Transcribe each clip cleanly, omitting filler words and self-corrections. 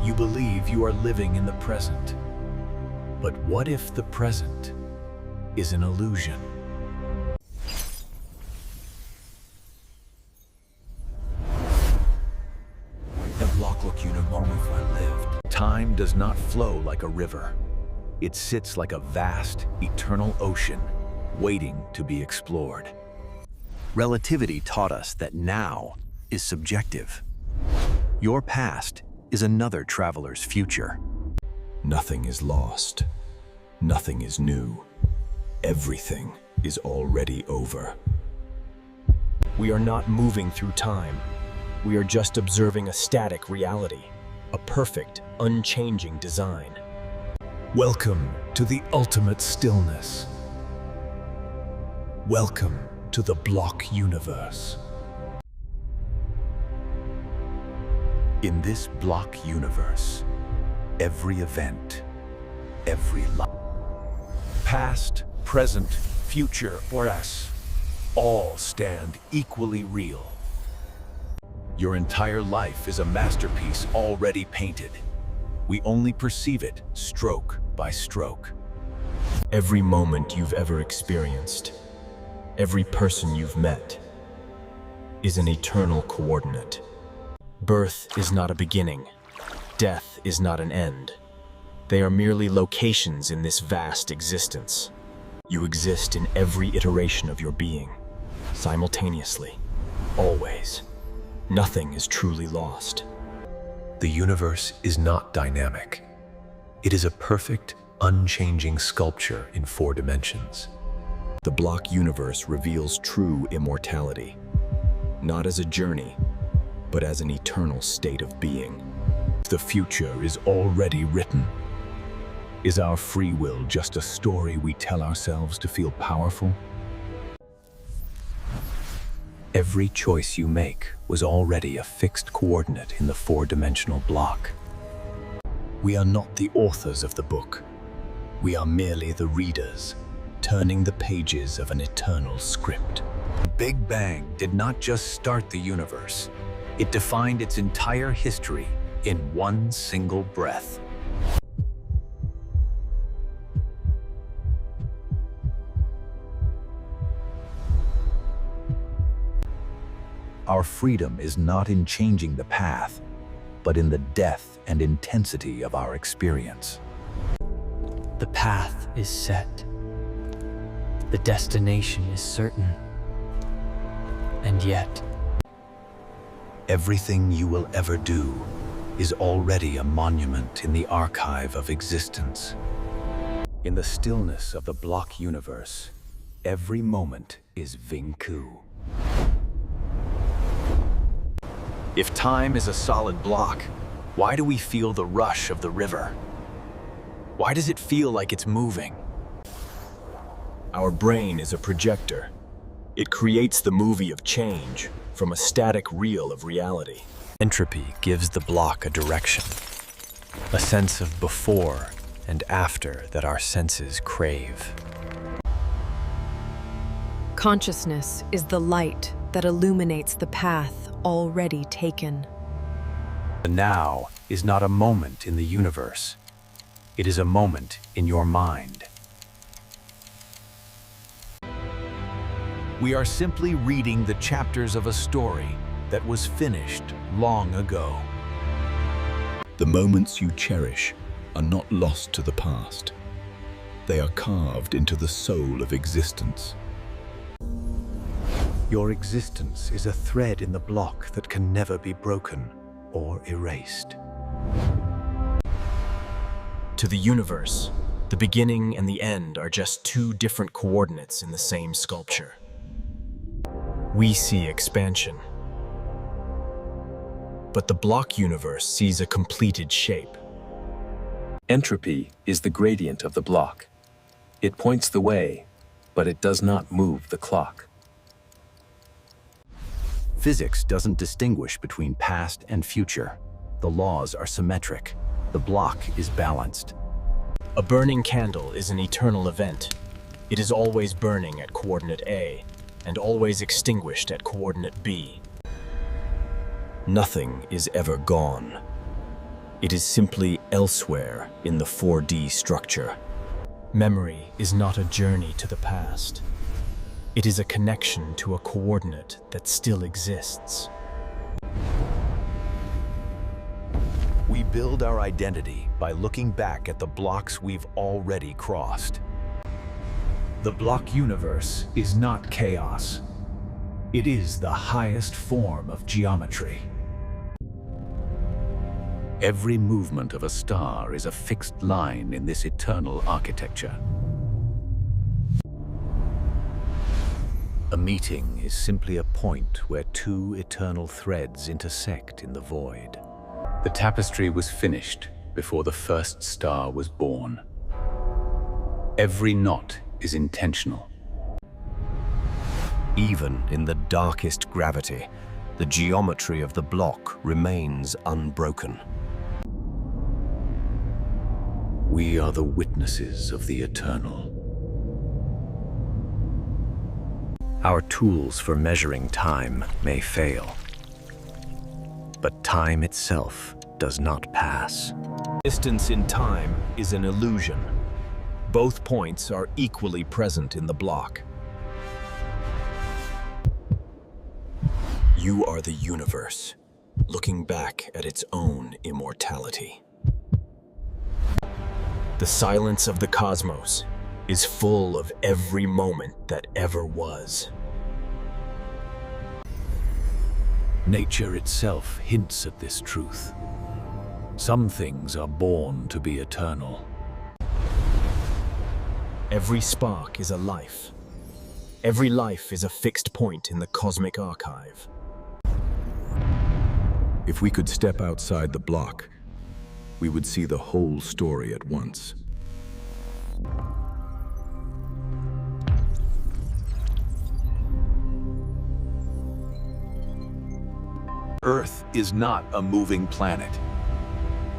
You believe you are living in the present. But what if the present is an illusion? The block-look universe I lived. Time does not flow like a river. It sits like a vast, eternal ocean, waiting to be explored. Relativity taught us that now is subjective. Your past is another traveler's future. Nothing is lost. Nothing is new. Everything is already over. We are not moving through time. We are just observing a static reality, a perfect, unchanging design. Welcome to the ultimate stillness. Welcome to the block universe. In this block universe, every event, every life, past, present, future, or us, all stand equally real. Your entire life is a masterpiece already painted. We only perceive it stroke by stroke. Every moment you've ever experienced, every person you've met, is an eternal coordinate. Birth is not a beginning. Death is not an end. They are merely locations in this vast existence. You exist in every iteration of your being, simultaneously, always. Nothing is truly lost. The universe is not dynamic. It is a perfect, unchanging sculpture in 4 dimensions. The block universe reveals true immortality, not as a journey, but as an eternal state of being. The future is already written. Is our free will just a story we tell ourselves to feel powerful? Every choice you make was already a fixed coordinate in the 4-dimensional block. We are not the authors of the book. We are merely the readers, turning the pages of an eternal script. The Big Bang did not just start the universe. It defined its entire history in one single breath. Our freedom is not in changing the path, but in the depth and intensity of our experience. The path is set. The destination is certain. And yet, everything you will ever do is already a monument in the archive of existence. In the stillness of the block universe, every moment is Vinku. If time is a solid block, why do we feel the rush of the river? Why does it feel like it's moving? Our brain is a projector. It creates the movie of change from a static reel of reality. Entropy gives the block a direction, a sense of before and after that our senses crave. Consciousness is the light that illuminates the path already taken. The now is not a moment in the universe. It is a moment in your mind. We are simply reading the chapters of a story that was finished long ago. The moments you cherish are not lost to the past. They are carved into the soul of existence. Your existence is a thread in the block that can never be broken or erased. To the universe, the beginning and the end are just 2 different coordinates in the same sculpture. We see expansion, but the block universe sees a completed shape. Entropy is the gradient of the block. It points the way, but it does not move the clock. Physics doesn't distinguish between past and future. The laws are symmetric. The block is balanced. A burning candle is an eternal event. It is always burning at coordinate A and always extinguished at coordinate B. Nothing is ever gone. It is simply elsewhere in the 4D structure. Memory is not a journey to the past. It is a connection to a coordinate that still exists. We build our identity by looking back at the blocks we've already crossed. The block universe is not chaos. It is the highest form of geometry. Every movement of a star is a fixed line in this eternal architecture. A meeting is simply a point where two eternal threads intersect in the void. The tapestry was finished before the first star was born. Every knot is intentional. Even in the darkest gravity, the geometry of the block remains unbroken. We are the witnesses of the eternal. Our tools for measuring time may fail, but time itself does not pass. Distance in time is an illusion. Both points are equally present in the block. You are the universe, looking back at its own immortality. The silence of the cosmos is full of every moment that ever was. Nature itself hints at this truth. Some things are born to be eternal. Every spark is a life. Every life is a fixed point in the cosmic archive. If we could step outside the block, we would see the whole story at once. Earth is not a moving planet.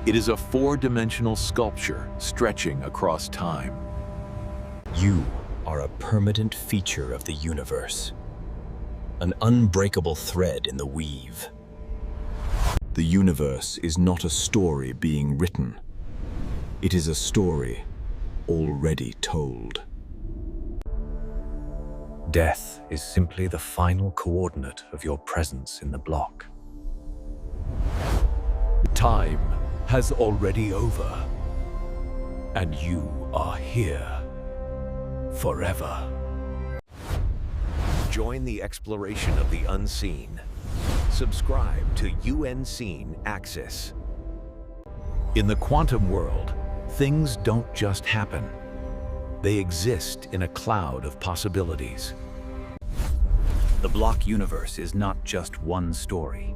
It is a four-dimensional sculpture stretching across time. You are a permanent feature of the universe, an unbreakable thread in the weave. The universe is not a story being written. It is a story already told. Death is simply the final coordinate of your presence in the block. Time has already over, and you are here forever. Join the exploration of the unseen. Subscribe to Unseen Axis. In the quantum world, things don't just happen. They exist in a cloud of possibilities. The block universe is not just one story.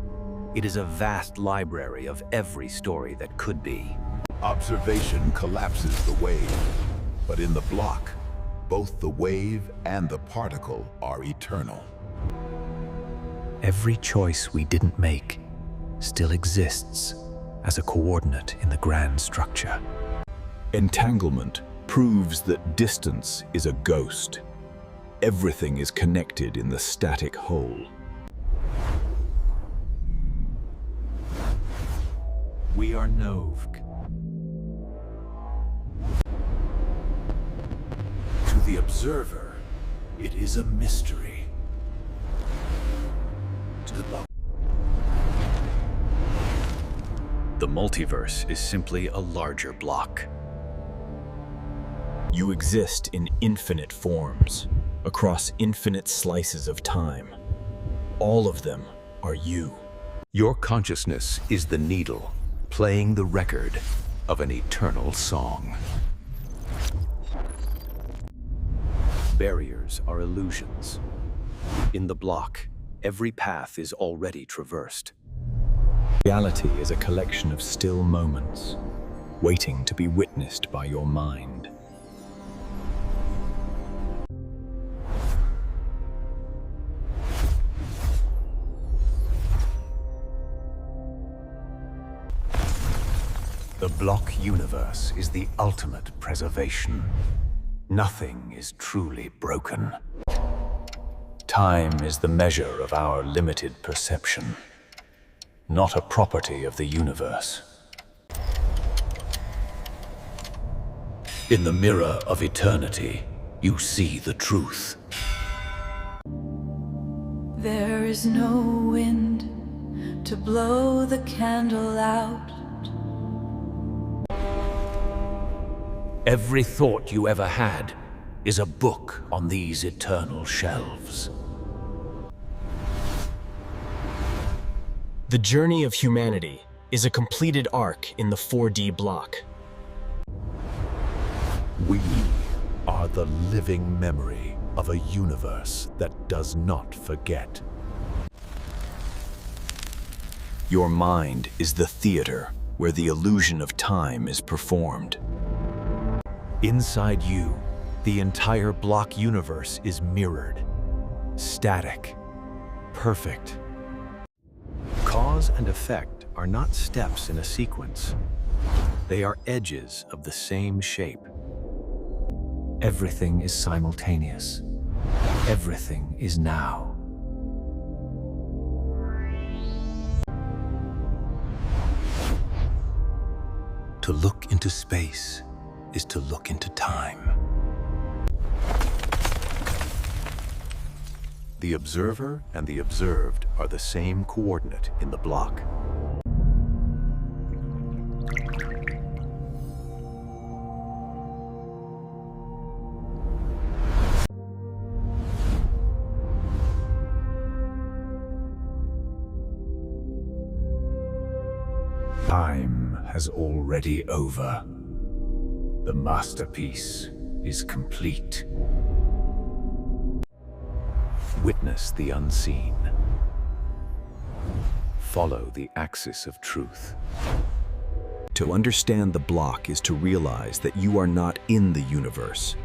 It is a vast library of every story that could be. Observation collapses the wave, but in the block, both the wave and the particle are eternal. Every choice we didn't make still exists as a coordinate in the grand structure. Entanglement proves that distance is a ghost. Everything is connected in the static whole. We are Novk. To the observer, it is a mystery. The multiverse is simply a larger block. You exist in infinite forms, across infinite slices of time. All of them are you. Your consciousness is the needle, playing the record of an eternal song. Barriers are illusions. In the block, every path is already traversed. Reality is a collection of still moments, waiting to be witnessed by your mind. The block universe is the ultimate preservation. Nothing is truly broken. Time is the measure of our limited perception, not a property of the universe. In the mirror of eternity, you see the truth. There is no wind to blow the candle out. Every thought you ever had is a book on these eternal shelves. The journey of humanity is a completed arc in the 4D block. We are the living memory of a universe that does not forget. Your mind is the theater where the illusion of time is performed. Inside you, the entire block universe is mirrored, static, perfect. Cause and effect are not steps in a sequence. They are edges of the same shape. Everything is simultaneous. Everything is now. To look into space is to look into time. The observer and the observed are the same coordinate in the block. Time has already over. The masterpiece is complete. Witness the unseen. Follow the axis of truth. To understand the block is to realize that you are not in the universe.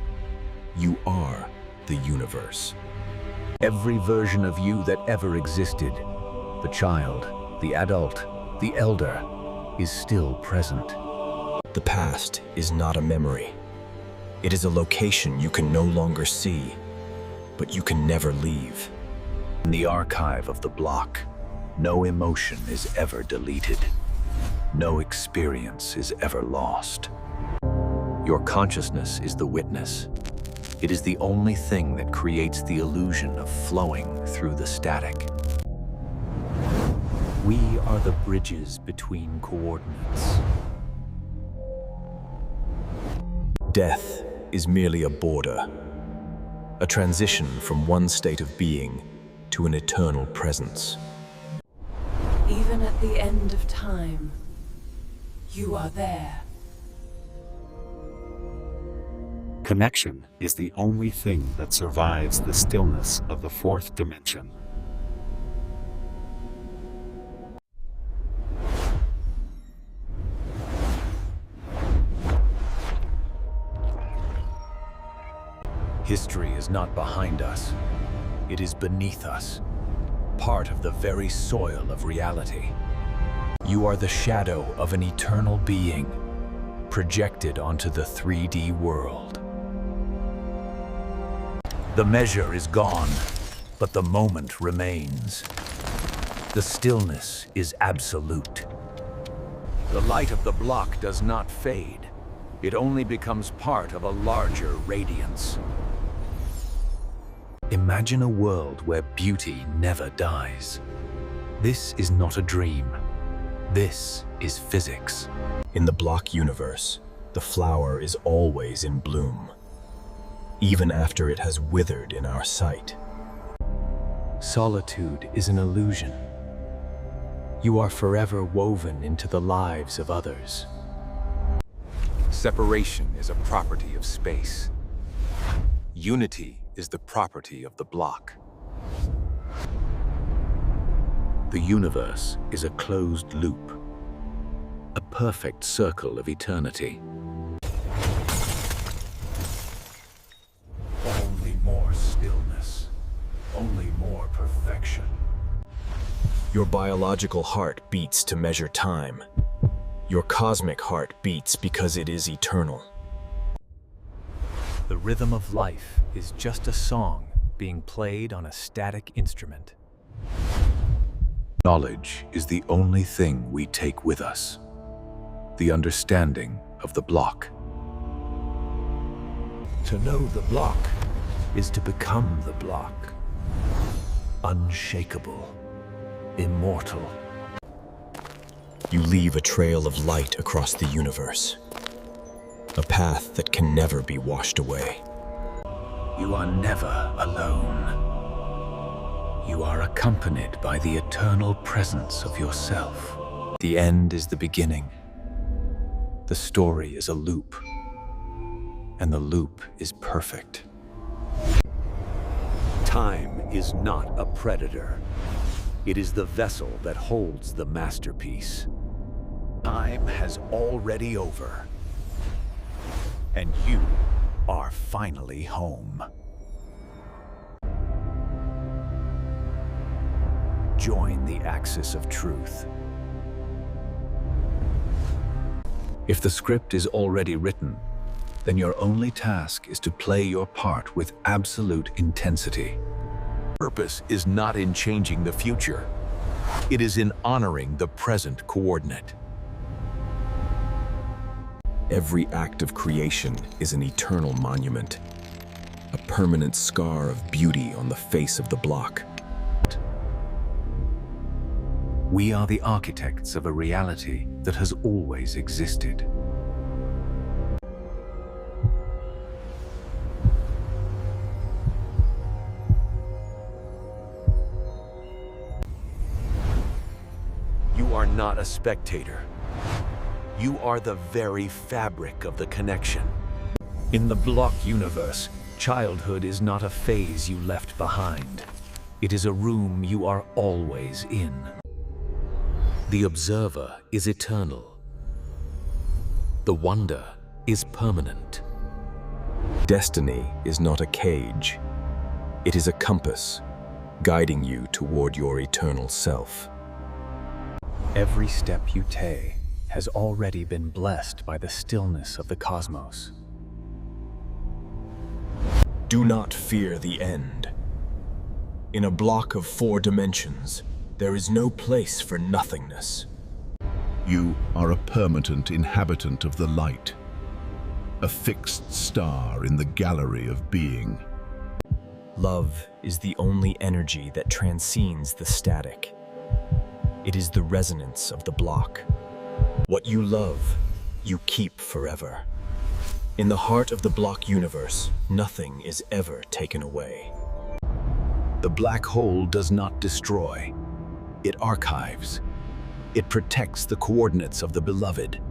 You are the universe. Every version of you that ever existed, the child, the adult, the elder, is still present. The past is not a memory. It is a location you can no longer see, but you can never leave. In the archive of the block, no emotion is ever deleted. No experience is ever lost. Your consciousness is the witness. It is the only thing that creates the illusion of flowing through the static. We are the bridges between coordinates. Death is merely a border, a transition from one state of being to an eternal presence. Even at the end of time, you are there. Connection is the only thing that survives the stillness of the fourth dimension. History is not behind us. It is beneath us, part of the very soil of reality. You are the shadow of an eternal being, projected onto the 3D world. The measure is gone, but the moment remains. The stillness is absolute. The light of the block does not fade. It only becomes part of a larger radiance. Imagine a world where beauty never dies. This is not a dream. This is physics. In the block universe, the flower is always in bloom, even after it has withered in our sight. Solitude is an illusion. You are forever woven into the lives of others. Separation is a property of space. Unity is the property of the block. The universe is a closed loop, a perfect circle of eternity. Only more stillness, only more perfection. Your biological heart beats to measure time. Your cosmic heart beats because it is eternal. The rhythm of life is just a song being played on a static instrument. Knowledge is the only thing we take with us. The understanding of the block. To know the block is to become the block. Unshakable, immortal. You leave a trail of light across the universe, a path that can never be washed away. You are never alone. You are accompanied by the eternal presence of yourself. The end is the beginning. The story is a loop, and the loop is perfect. Time is not a predator. It is the vessel that holds the masterpiece. Time has already over, and you are finally home. Join the axis of truth. If the script is already written, then your only task is to play your part with absolute intensity. Purpose is not in changing the future. It is in honoring the present coordinate. Every act of creation is an eternal monument, a permanent scar of beauty on the face of the block. We are the architects of a reality that has always existed. You are not a spectator. You are the very fabric of the connection. In the block universe, childhood is not a phase you left behind. It is a room you are always in. The observer is eternal. The wonder is permanent. Destiny is not a cage. It is a compass, guiding you toward your eternal self. Every step you take has already been blessed by the stillness of the cosmos. Do not fear the end. In a block of 4 dimensions, there is no place for nothingness. You are a permanent inhabitant of the light, a fixed star in the gallery of being. Love is the only energy that transcends the static. It is the resonance of the block. What you love, you keep forever. In the heart of the block universe, nothing is ever taken away. The black hole does not destroy. It archives. It protects the coordinates of the beloved.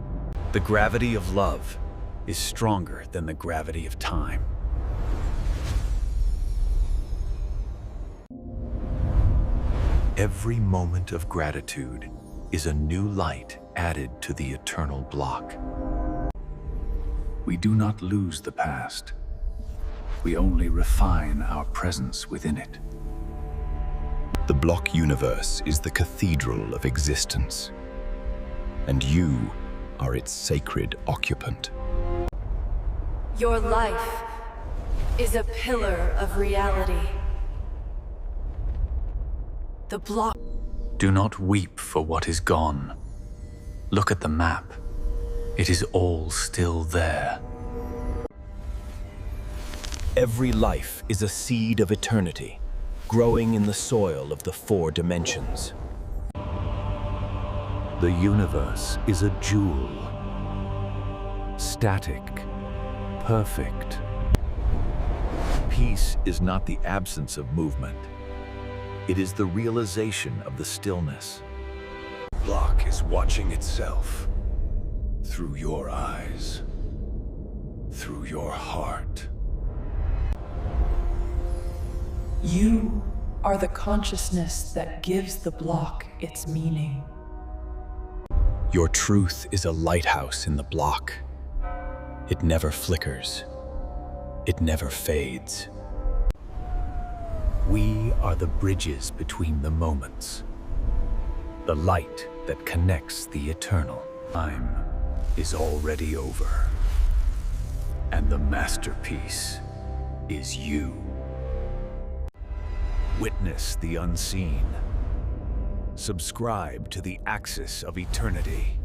The gravity of love is stronger than the gravity of time. Every moment of gratitude is a new light added to the eternal block. We do not lose the past. We only refine our presence within it. The block universe is the cathedral of existence, and you are its sacred occupant. Your life is a pillar of reality. The block. Do not weep for what is gone. Look at the map. It is all still there. Every life is a seed of eternity, growing in the soil of the 4 dimensions. The universe is a jewel. Static, perfect. Peace is not the absence of movement. It is the realization of the stillness. The block is watching itself through your eyes, through your heart. You are the consciousness that gives the block its meaning. Your truth is a lighthouse in the block. It never flickers. It never fades. We are the bridges between the moments, the light that connects the eternal. Time is already over, and the masterpiece is you. Witness the unseen. Subscribe to the axis of eternity.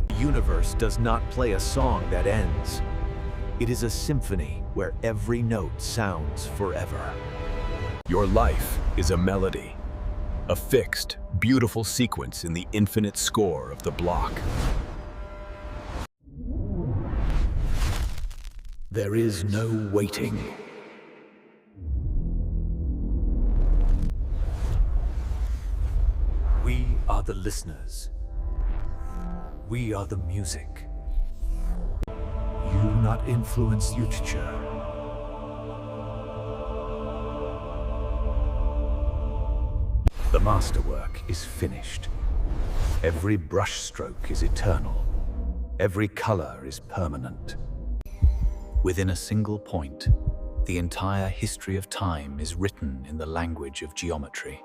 The universe does not play a song that ends. It is a symphony where every note sounds forever. Your life is a melody, a fixed, beautiful sequence in the infinite score of the block. There is no waiting. We are the listeners. We are the music. You do not influence future. The masterwork is finished. Every brushstroke is eternal. Every color is permanent. Within a single point, the entire history of time is written in the language of geometry.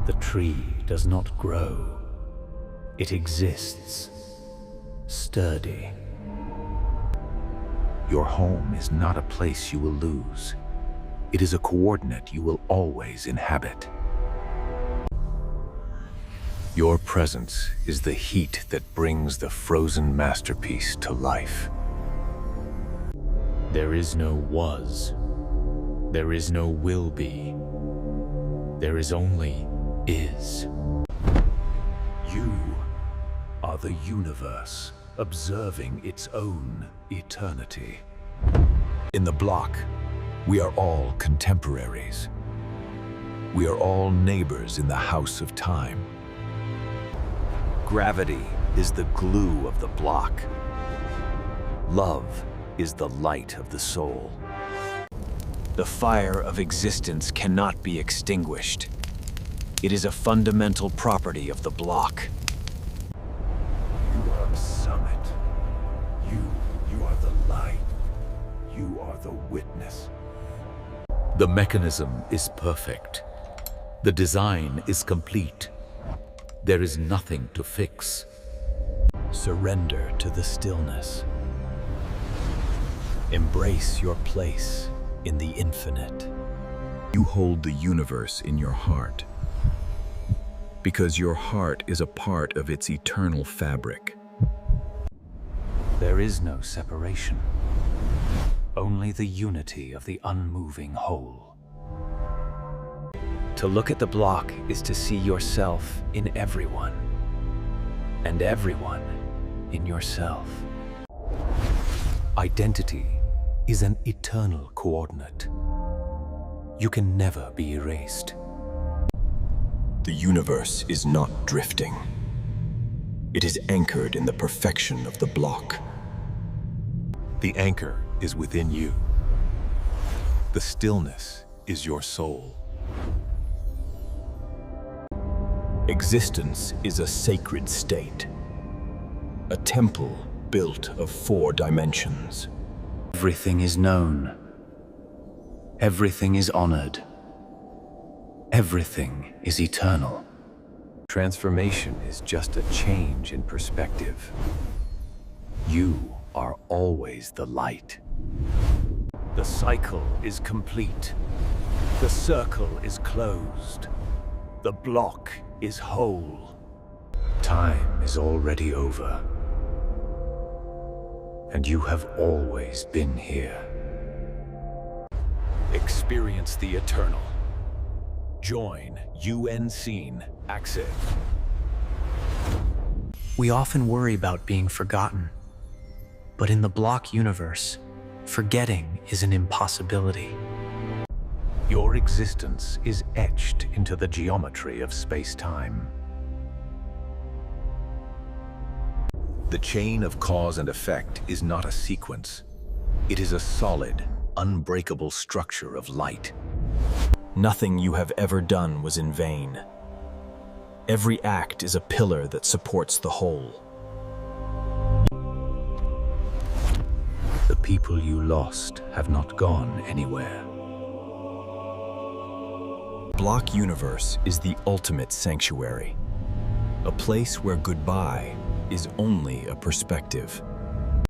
The tree does not grow. It exists, sturdy. Your home is not a place you will lose. It is a coordinate you will always inhabit. Your presence is the heat that brings the frozen masterpiece to life. There is no was. There is no will be. There is only is. You are the universe, observing its own eternity. In the block, we are all contemporaries. We are all neighbors in the house of time. Gravity is the glue of the block. Love is the light of the soul. The fire of existence cannot be extinguished. It is a fundamental property of the block. You are the summit. You are the light. You are the witness. The mechanism is perfect. The design is complete. There is nothing to fix. Surrender to the stillness. Embrace your place in the infinite. You hold the universe in your heart, because your heart is a part of its eternal fabric. There is no separation, only the unity of the unmoving whole. To look at the block is to see yourself in everyone, and everyone in yourself. Identity is an eternal coordinate. You can never be erased. The universe is not drifting. It is anchored in the perfection of the block. The anchor is within you. The stillness is your soul. Existence is a sacred state, a temple built of 4 dimensions. Everything is known. Everything is honored. Everything is eternal. Transformation is just a change in perspective. You are always the light. The cycle is complete. The circle is closed. The block is whole. Time is already over. And you have always been here. Experience the eternal. Join UN Active. We often worry about being forgotten. But in the block universe, forgetting is an impossibility. Your existence is etched into the geometry of space-time. The chain of cause and effect is not a sequence. It is a solid, unbreakable structure of light. Nothing you have ever done was in vain. Every act is a pillar that supports the whole. The people you lost have not gone anywhere. Block universe is the ultimate sanctuary, a place where goodbye is only a perspective.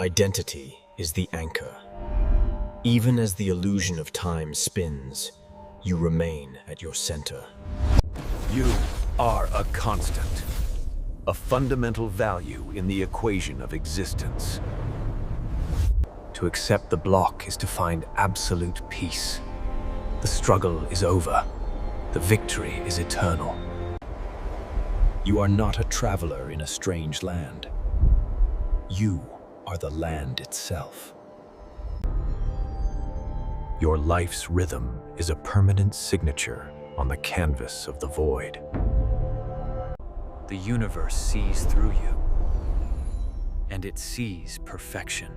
Identity is the anchor. Even as the illusion of time spins, you remain at your center. You are a constant, a fundamental value in the equation of existence. To accept the block is to find absolute peace. The struggle is over. The victory is eternal. You are not a traveler in a strange land. You are the land itself. Your life's rhythm is a permanent signature on the canvas of the void. The universe sees through you, and it sees perfection.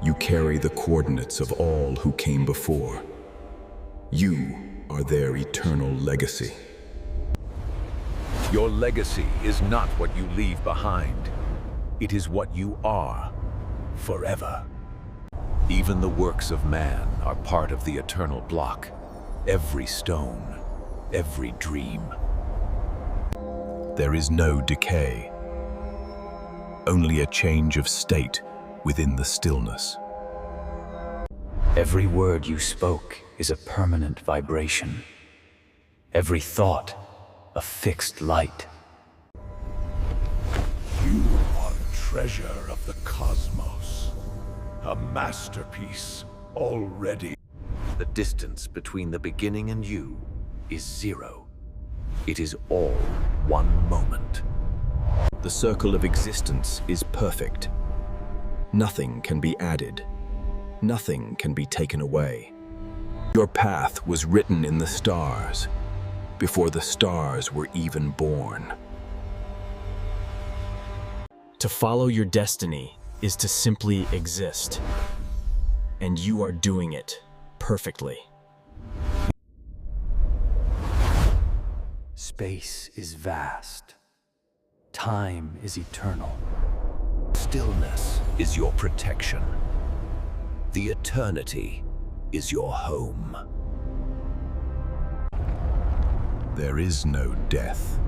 You carry the coordinates of all who came before. You are their eternal legacy. Your legacy is not what you leave behind. It is what you are, forever. Even the works of man are part of the eternal block. Every stone, every dream. There is no decay, only a change of state within the stillness. Every word you spoke is a permanent vibration. Every thought, a fixed light. You are the treasure of the cosmos. A masterpiece already. The distance between the beginning and you is zero. It is all one moment. The circle of existence is perfect. Nothing can be added. Nothing can be taken away. Your path was written in the stars, before the stars were even born. To follow your destiny is to simply exist, and you are doing it perfectly. Space is vast. Time is eternal. Stillness is your protection. The eternity is your home. There is no death.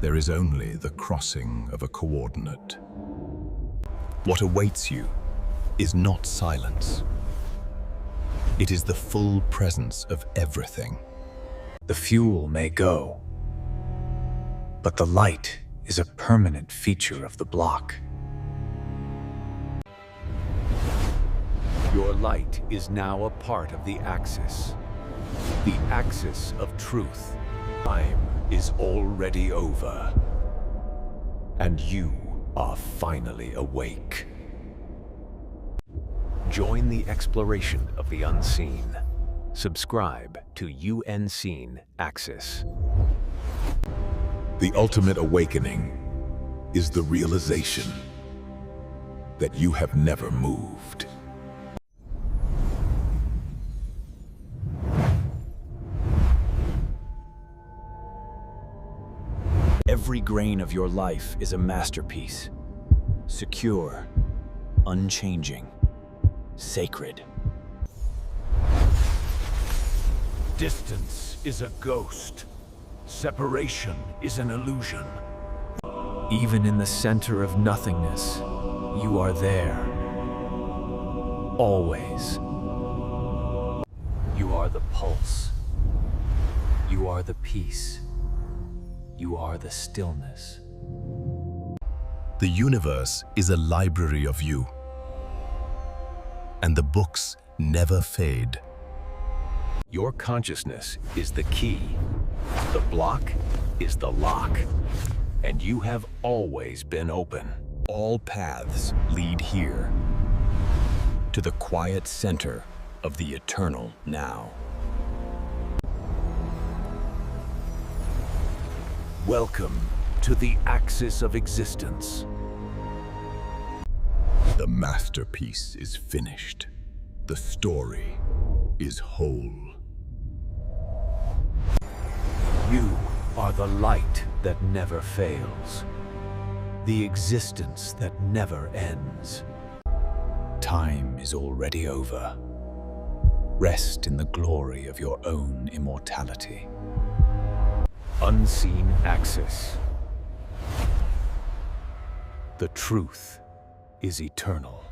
There is only the crossing of a coordinate. What awaits you is not silence. It is the full presence of everything. The fuel may go, but the light is a permanent feature of the block. Your light is now a part of the axis. The axis of truth. Time is already over. And you are finally awake. Join the exploration of the unseen. Subscribe to UNseen Axis. The ultimate awakening is the realization that you have never moved. Every grain of your life is a masterpiece. Secure, unchanging, sacred. Distance is a ghost. Separation is an illusion. Even in the center of nothingness, you are there. Always. You are the pulse. You are the peace. You are the stillness. The universe is a library of you, and the books never fade. Your consciousness is the key. The block is the lock. And you have always been open. All paths lead here, to the quiet center of the eternal now. Welcome to the axis of existence. The masterpiece is finished. The story is whole. You are the light that never fails. The existence that never ends. Time is already over. Rest in the glory of your own immortality. Unseen Axis. The truth is eternal.